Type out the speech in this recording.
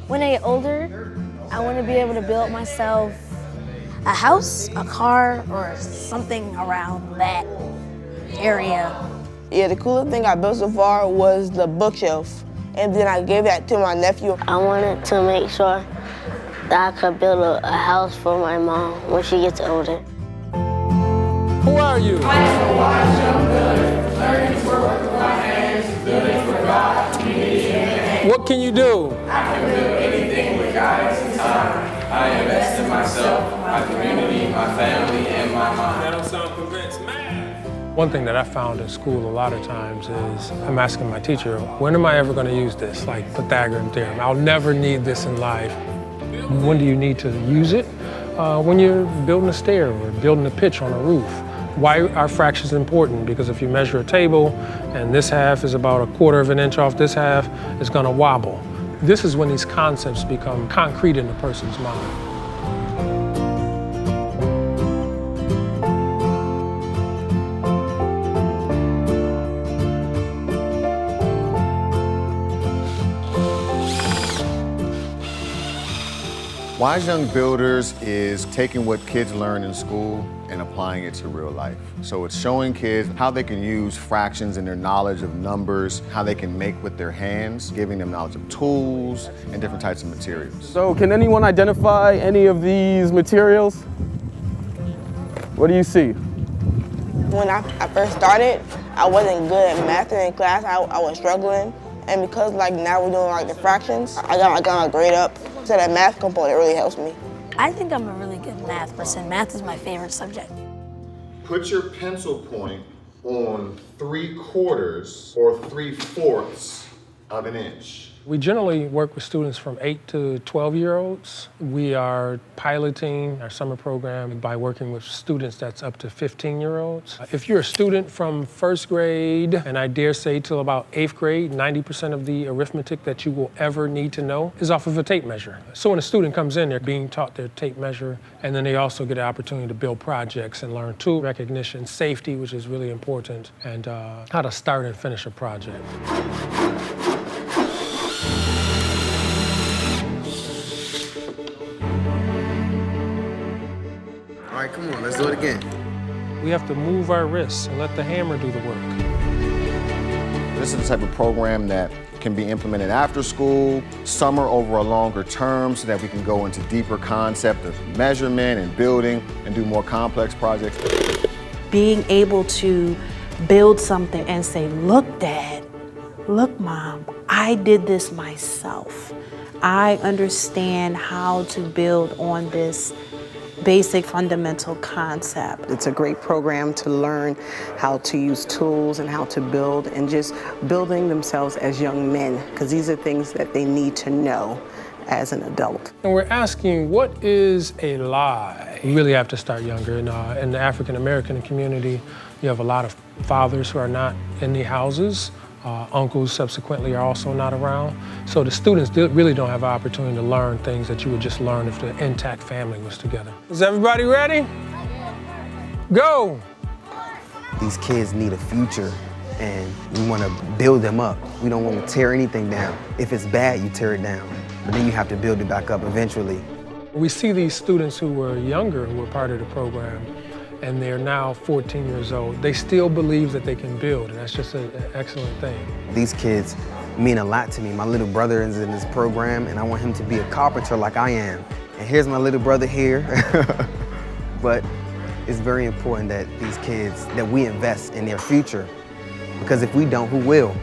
When I get older, I want to be able to build myself a house, a car, or something around that area. Yeah, the coolest thing I built so far was the bookshelf. And then I gave that to my nephew. I wanted to make sure that I could build a house for my mom when she gets older. Who are you? I am wise young builder, learning to work with my hands, building for God, community, and What can you do? I can build anything with guidance and time. I invest in myself, my community, my family, and my mind. That don't sound convinced, man. One thing that I found in school a lot of times is I'm asking my teacher, when am I ever going to use this? Like Pythagorean theorem. I'll never need this in life. When do you need to use it? When you're building a stair or building a pitch on a roof. Why are fractions important? Because if you measure a table and this half is about 1/4 of an inch off this half, it's gonna wobble. This is when these concepts become concrete in a person's mind. Wise Young Builders is taking what kids learn in school and applying it to real life. So it's showing kids how they can use fractions and their knowledge of numbers, how they can make with their hands, giving them knowledge of tools and different types of materials. So can anyone identify any of these materials? What do you see? When I first started, I wasn't good at math, and in class I was struggling. And because now we're doing the fractions, I got a grade up. So that math component really helps me. I think I'm a really good math person. Math is my favorite subject. Put your pencil point on 3/4 or 3/4 of an inch. We generally work with students from 8 to 12-year-olds. We are piloting our summer program by working with students that's up to 15-year-olds. If you're a student from 1st grade, and I dare say till about 8th grade, 90% of the arithmetic that you will ever need to know is off of a tape measure. So when a student comes in, they're being taught their tape measure, and then they also get an opportunity to build projects and learn tool recognition, safety, which is really important, and how to start and finish a project. All right, come on, let's do it again. We have to move our wrists and let the hammer do the work. This is the type of program that can be implemented after school, summer over a longer term, so that we can go into deeper concept of measurement and building and do more complex projects. Being able to build something and say, look, Dad, look, Mom, I did this myself. I understand how to build on this basic fundamental concept. It's a great program to learn how to use tools and how to build, and just building themselves as young men, because these are things that they need to know as an adult. And we're asking, what is a lie? You really have to start younger. In the African American community, you have a lot of fathers who are not in the houses. Uncles subsequently are also not around. So the students really don't have an opportunity to learn things that you would just learn if the intact family was together. Is everybody ready? Go! These kids need a future, and we want to build them up. We don't want to tear anything down. If it's bad, you tear it down, but then you have to build it back up eventually. We see these students who were younger, who were part of the program, and they're now 14 years old. They still believe that they can build, and that's just an excellent thing. These kids mean a lot to me. My little brother is in this program, and I want him to be a carpenter like I am. And here's my little brother here. But it's very important that these kids, that we invest in their future, because if we don't, who will?